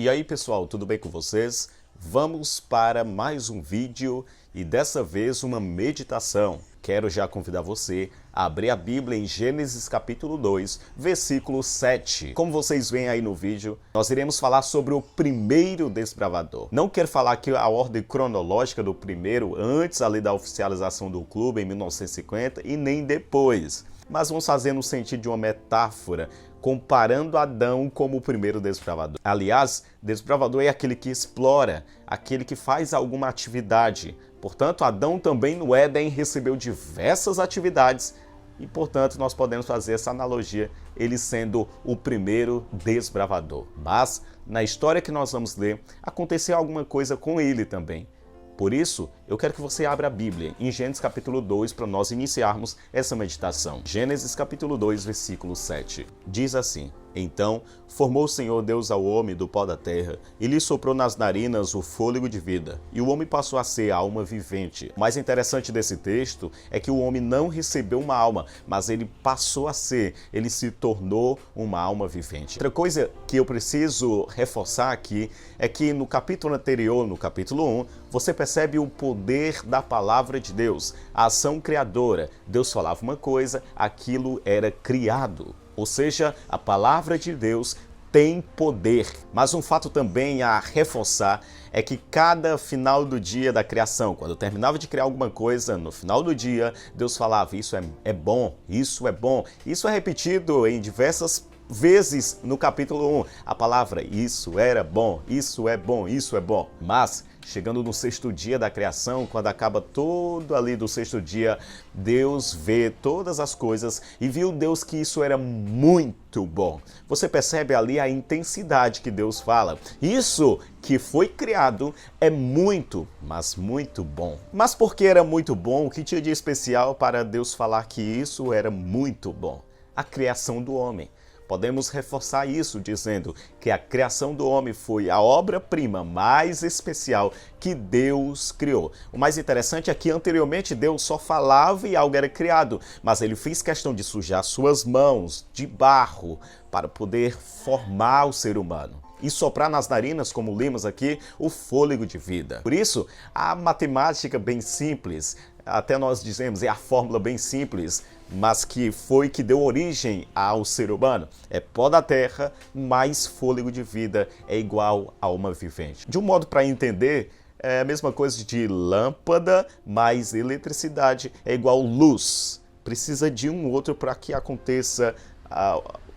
E aí pessoal, tudo bem com vocês? Vamos para mais um vídeo e dessa vez uma meditação. Quero já convidar você a abrir a Bíblia em Gênesis capítulo 2, versículo 7. Como vocês veem aí no vídeo, nós iremos falar sobre o primeiro desbravador. Não quero falar aqui a ordem cronológica do primeiro, antes ali da oficialização do clube em 1950 e nem depois. Mas vamos fazer no sentido de uma metáfora, comparando Adão como o primeiro desbravador. Aliás, desbravador é aquele que explora, aquele que faz alguma atividade. Portanto, Adão também no Éden recebeu diversas atividades e, portanto, nós podemos fazer essa analogia, ele sendo o primeiro desbravador. Mas, na história que nós vamos ler, aconteceu alguma coisa com ele também. Por isso, eu quero que você abra a Bíblia em Gênesis capítulo 2 para nós iniciarmos essa meditação. Gênesis capítulo 2, versículo 7. Diz assim: Então formou o Senhor Deus ao homem do pó da terra e lhe soprou nas narinas o fôlego de vida, e o homem passou a ser alma vivente. O mais interessante desse texto é que o homem não recebeu uma alma, mas ele passou a ser, ele se tornou uma alma vivente. Outra coisa que eu preciso reforçar aqui é que no capítulo anterior, no capítulo 1, você percebe o poder da palavra de Deus, a ação criadora. Deus falava uma coisa, aquilo era criado. Ou seja, a palavra de Deus tem poder. Mas um fato também a reforçar é que cada final do dia da criação, quando terminava de criar alguma coisa, no final do dia, Deus falava, isso é bom, isso é bom. Isso é repetido em diversas vezes no capítulo 1. A palavra isso era bom, isso é bom, isso é bom. Mas chegando no sexto dia da criação, quando acaba todo ali do sexto dia, Deus vê todas as coisas e viu Deus que isso era muito bom. Você percebe ali a intensidade que Deus fala. Isso que foi criado é muito, mas muito bom. Mas por que era muito bom? O que tinha de especial para Deus falar que isso era muito bom? A criação do homem. Podemos reforçar isso dizendo que a criação do homem foi a obra-prima mais especial que Deus criou. O mais interessante é que anteriormente Deus só falava e algo era criado, mas ele fez questão de sujar suas mãos de barro para poder formar o ser humano e soprar nas narinas, como lemos aqui, o fôlego de vida. Por isso, a matemática bem simples, até nós dizemos, é a fórmula bem simples, mas que foi que deu origem ao ser humano. É pó da terra mais fôlego de vida é igual a alma vivente. De um modo para entender, é a mesma coisa de lâmpada mais eletricidade é igual luz. Precisa de um outro para que aconteça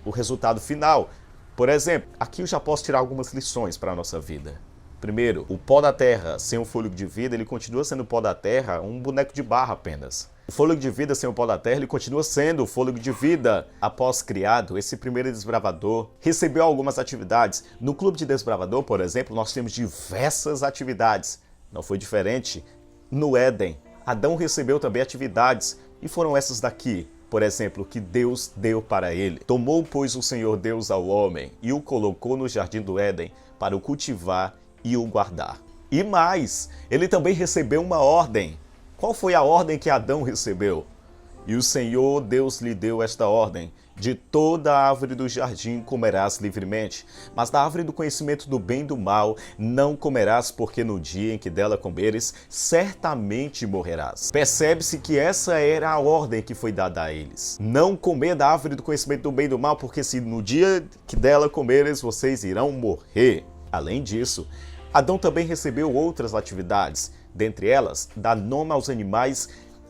o resultado final. Por exemplo, aqui eu já posso tirar algumas lições para a nossa vida. Primeiro, o pó da terra sem o fôlego de vida, ele continua sendo o pó da terra, um boneco de barro apenas. O fôlego de vida sem o pó da terra, ele continua sendo o fôlego de vida. Após criado, esse primeiro desbravador recebeu algumas atividades. No clube de desbravador, por exemplo, nós temos diversas atividades. Não foi diferente no Éden. Adão recebeu também atividades e foram essas daqui. Por exemplo, que Deus deu para ele. Tomou, pois, o Senhor Deus ao homem e o colocou no jardim do Éden para o cultivar e o guardar. E mais, ele também recebeu uma ordem. Qual foi a ordem que Adão recebeu? E o Senhor Deus lhe deu esta ordem: de toda a árvore do jardim comerás livremente, mas da árvore do conhecimento do bem e do mal não comerás, porque no dia em que dela comeres, certamente morrerás. Percebe-se que essa era a ordem que foi dada a eles. Não comer da árvore do conhecimento do bem e do mal, porque se no dia que dela comeres, vocês irão morrer. Além disso, Adão também recebeu outras atividades, dentre elas, dar nome aos animais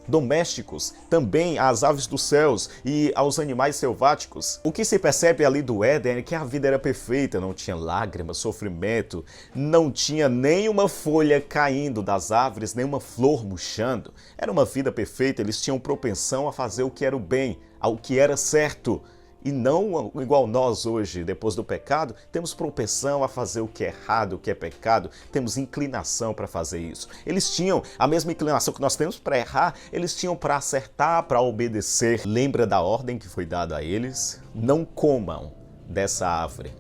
domésticos, também às aves dos céus e aos animais selváticos. O que se percebe ali do Éden é que a vida era perfeita, não tinha lágrimas, sofrimento, não tinha nenhuma folha caindo das árvores, nenhuma flor murchando. Era uma vida perfeita, eles tinham propensão a fazer o que era o bem, ao que era certo. E não igual nós hoje, depois do pecado, temos propensão a fazer o que é errado, o que é pecado, temos inclinação para fazer isso. Eles tinham a mesma inclinação que nós temos para errar, eles tinham para acertar, para obedecer. Lembra da ordem que foi dada a eles? Não comam dessa árvore.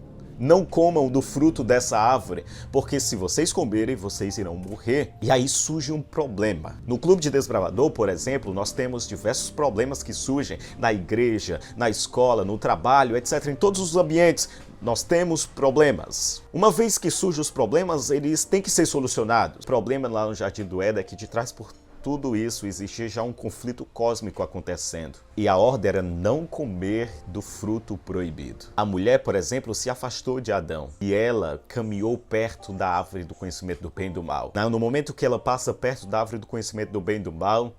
não comam do fruto dessa árvore, porque se vocês comerem, vocês irão morrer. E aí surge um problema. No Clube de Desbravador, por exemplo, nós temos diversos problemas que surgem na igreja, na escola, no trabalho, etc. Em todos os ambientes, nós temos problemas. Uma vez que surgem os problemas, eles têm que ser solucionados. O problema lá no Jardim do Éden é que de trás por tudo isso existia já um conflito cósmico acontecendo. E a ordem era não comer do fruto proibido. A mulher, por exemplo, se afastou de Adão e ela caminhou perto da árvore do conhecimento do bem e do mal. No momento que ela passa perto da árvore do conhecimento do bem e do mal,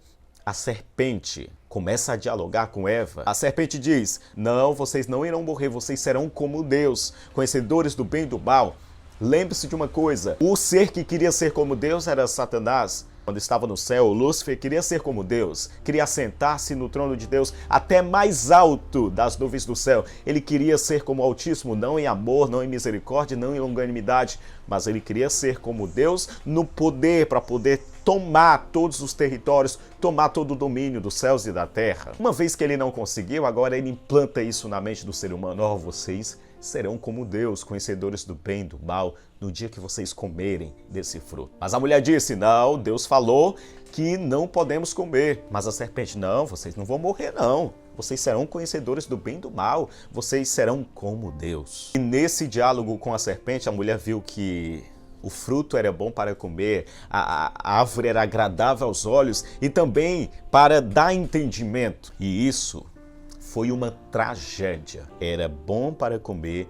a serpente começa a dialogar com Eva. A serpente diz: não, vocês não irão morrer, vocês serão como Deus, conhecedores do bem e do mal. Lembre-se de uma coisa, o ser que queria ser como Deus era Satanás. Quando estava no céu, Lúcifer queria ser como Deus, queria sentar-se no trono de Deus, até mais alto das nuvens do céu. Ele queria ser como o Altíssimo, não em amor, não em misericórdia, não em longanimidade, mas ele queria ser como Deus no poder, para poder tomar todos os territórios, tomar todo o domínio dos céus e da terra. Uma vez que ele não conseguiu, agora ele implanta isso na mente do ser humano. Oh, vocês serão como Deus, conhecedores do bem e do mal, no dia que vocês comerem desse fruto. Mas a mulher disse: não, Deus falou que não podemos comer. Mas a serpente: não, vocês não vão morrer não. Vocês serão conhecedores do bem e do mal. Vocês serão como Deus. E nesse diálogo com a serpente, a mulher viu que o fruto era bom para comer, a árvore era agradável aos olhos e também para dar entendimento. E isso foi uma tragédia. Era bom para comer,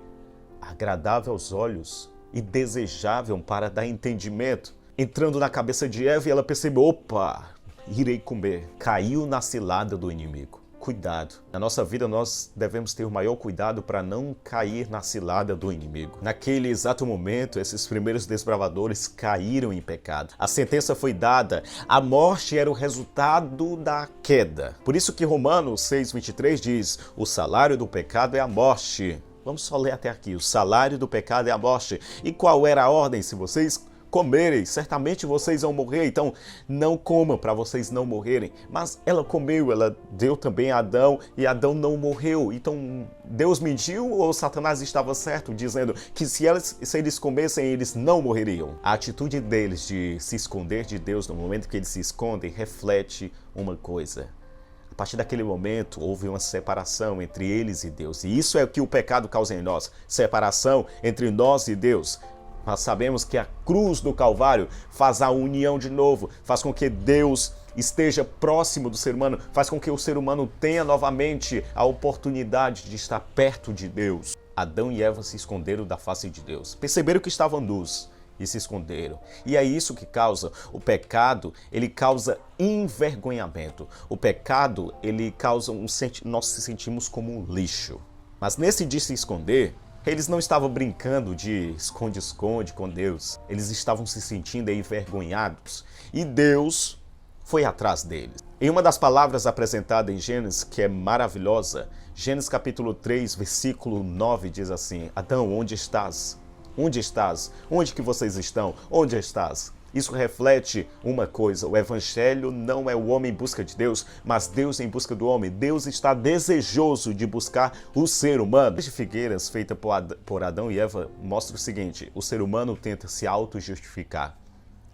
agradável aos olhos e desejável para dar entendimento. Entrando na cabeça de Eva, ela percebeu: opa, irei comer. Caiu na cilada do inimigo. Cuidado. Na nossa vida nós devemos ter o maior cuidado para não cair na cilada do inimigo. Naquele exato momento, esses primeiros desbravadores caíram em pecado. A sentença foi dada. A morte era o resultado da queda. Por isso que Romanos 6:23 diz: o salário do pecado é a morte. Vamos só ler até aqui. O salário do pecado é a morte. E qual era a ordem? Se vocês comerem, certamente vocês vão morrer, então não comam para vocês não morrerem. Mas ela comeu, ela deu também a Adão e Adão não morreu. Então Deus mentiu ou Satanás estava certo, dizendo que se eles comessem, eles não morreriam? A atitude deles de se esconder de Deus no momento que eles se escondem reflete uma coisa. A partir daquele momento, houve uma separação entre eles e Deus. E isso é o que o pecado causa em nós, separação entre nós e Deus. Nós sabemos que a cruz do Calvário faz a união de novo, faz com que Deus esteja próximo do ser humano, faz com que o ser humano tenha novamente a oportunidade de estar perto de Deus. Adão e Eva se esconderam da face de Deus, perceberam que estavam nus e se esconderam. E é isso que causa o pecado, ele causa envergonhamento. O pecado, ele causa nós se sentimos como um lixo. Mas nesse de se esconder, eles não estavam brincando de esconde-esconde com Deus. Eles estavam se sentindo envergonhados. E Deus foi atrás deles. Em uma das palavras apresentadas em Gênesis, que é maravilhosa, Gênesis capítulo 3, versículo 9 diz assim: Adão, onde estás? Onde estás? Onde que vocês estão? Onde estás? Isso reflete uma coisa: o evangelho não é o homem em busca de Deus, mas Deus em busca do homem. Deus está desejoso de buscar o ser humano. A figueiras feita por Adão e Eva mostra o seguinte: o ser humano tenta se auto-justificar.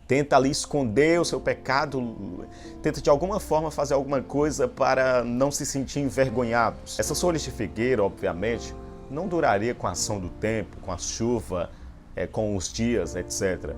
Tenta ali esconder o seu pecado, tenta de alguma forma fazer alguma coisa para não se sentir envergonhados. Essas folhas de figueira, obviamente, não duraria com a ação do tempo, com a chuva, com os dias, etc.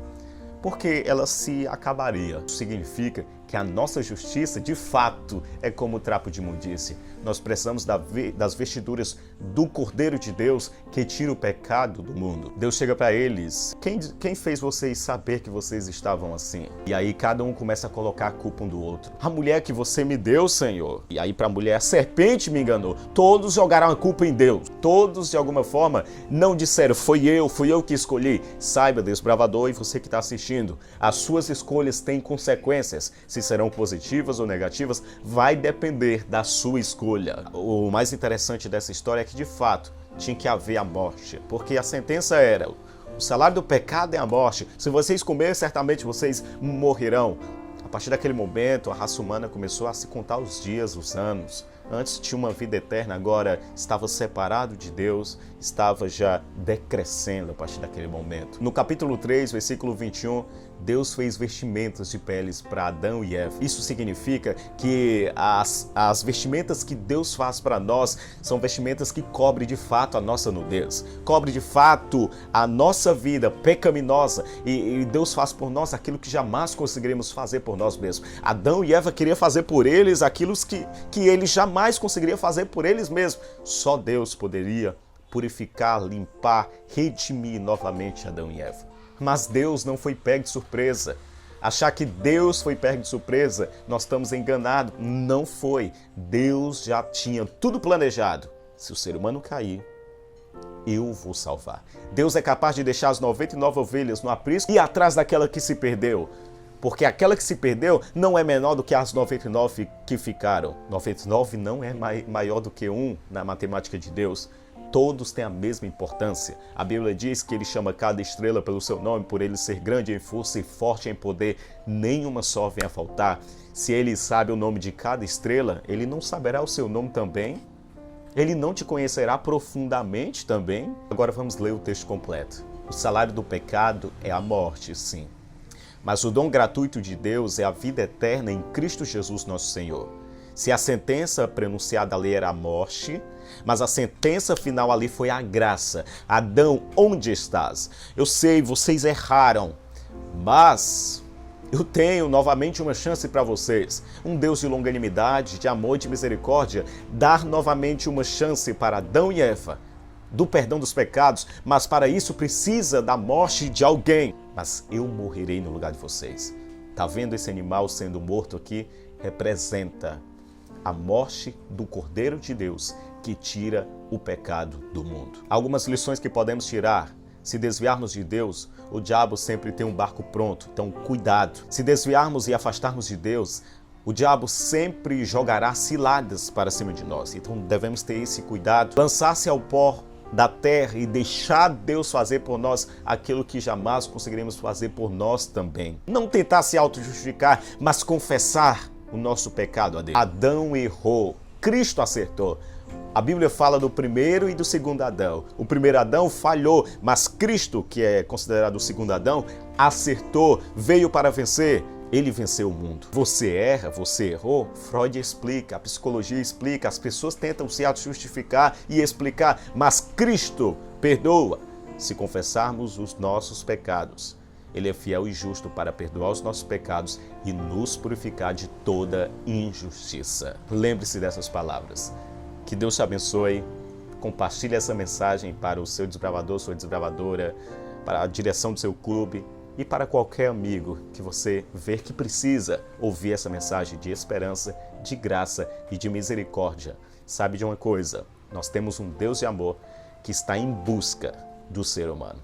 Porque ela se acabaria. Isso significa que a nossa justiça, de fato, é como o trapo de imundície. Nós precisamos das vestiduras do Cordeiro de Deus que tira o pecado do mundo. Deus chega para eles: quem fez vocês saber que vocês estavam assim? E aí cada um começa a colocar a culpa um do outro. A mulher que você me deu, Senhor. E aí para a mulher: a serpente me enganou. Todos jogaram a culpa em Deus. Todos, de alguma forma, não disseram: fui eu que escolhi. Saiba, desbravador, e você que está assistindo, as suas escolhas têm consequências. Se serão positivas ou negativas, vai depender da sua escolha. O mais interessante dessa história é que, de fato, tinha que haver a morte, porque a sentença era: o salário do pecado é a morte. Se vocês comerem, certamente vocês morrerão. A partir daquele momento, a raça humana começou a se contar os dias, os anos. antes tinha uma vida eterna, agora estava separado de Deus, estava já decrescendo a partir daquele momento. No capítulo 3, versículo 21, Deus fez vestimentas de peles para Adão e Eva. Isso significa que as vestimentas que Deus faz para nós são vestimentas que cobrem de fato a nossa nudez, cobrem de fato a nossa vida pecaminosa, e Deus faz por nós aquilo que jamais conseguiríamos fazer por nós mesmos. Adão e Eva queriam fazer por eles aquilo que eles jamais conseguiriam fazer por eles mesmos. Só Deus poderia purificar, limpar, redimir novamente Adão e Eva. Mas Deus não foi pego de surpresa. Achar que Deus foi pego de surpresa, nós estamos enganados. Não foi. Deus já tinha tudo planejado. Se o ser humano cair, eu vou salvar. Deus é capaz de deixar as 99 ovelhas no aprisco e ir atrás daquela que se perdeu. Porque aquela que se perdeu não é menor do que as 99 que ficaram. 99 não é maior do que 1 na matemática de Deus. Todos têm a mesma importância. A Bíblia diz que ele chama cada estrela pelo seu nome, por ele ser grande em força e forte em poder. Nenhuma só vem a faltar. Se ele sabe o nome de cada estrela, ele não saberá o seu nome também? Ele não te conhecerá profundamente também? Agora vamos ler o texto completo. O salário do pecado é a morte, sim. Mas o dom gratuito de Deus é a vida eterna em Cristo Jesus nosso Senhor. Se a sentença pronunciada ali era a morte, mas a sentença final ali foi a graça. Adão, onde estás? Eu sei, vocês erraram, mas eu tenho novamente uma chance para vocês. Um Deus de longanimidade, de amor e de misericórdia, dar novamente uma chance para Adão e Eva, do perdão dos pecados, mas para isso precisa da morte de alguém. Mas eu morrerei no lugar de vocês. Tá vendo esse animal sendo morto aqui? Representa a morte do Cordeiro de Deus que tira o pecado do mundo. Algumas lições que podemos tirar. Se desviarmos de Deus, o diabo sempre tem um barco pronto, então cuidado. Se desviarmos e afastarmos de Deus, o diabo sempre jogará ciladas para cima de nós. Então devemos ter esse cuidado. Lançar-se ao pó da terra e deixar Deus fazer por nós aquilo que jamais conseguiremos fazer por nós também. Não tentar se auto-justificar, mas confessar o nosso pecado a Deus. Adão errou, Cristo acertou. A Bíblia fala do primeiro e do segundo Adão. O primeiro Adão falhou, mas Cristo, que é considerado o segundo Adão, acertou, veio para vencer. Ele venceu o mundo. Você erra, você errou? Freud explica, a psicologia explica, as pessoas tentam se auto-justificar e explicar, mas Cristo perdoa. Se confessarmos os nossos pecados, Ele é fiel e justo para perdoar os nossos pecados e nos purificar de toda injustiça. Lembre-se dessas palavras. Que Deus te abençoe. Compartilhe essa mensagem para o seu desbravador, sua desbravadora, para a direção do seu clube e para qualquer amigo que você ver que precisa ouvir essa mensagem de esperança, de graça e de misericórdia. Sabe de uma coisa? Nós temos um Deus de amor que está em busca do ser humano.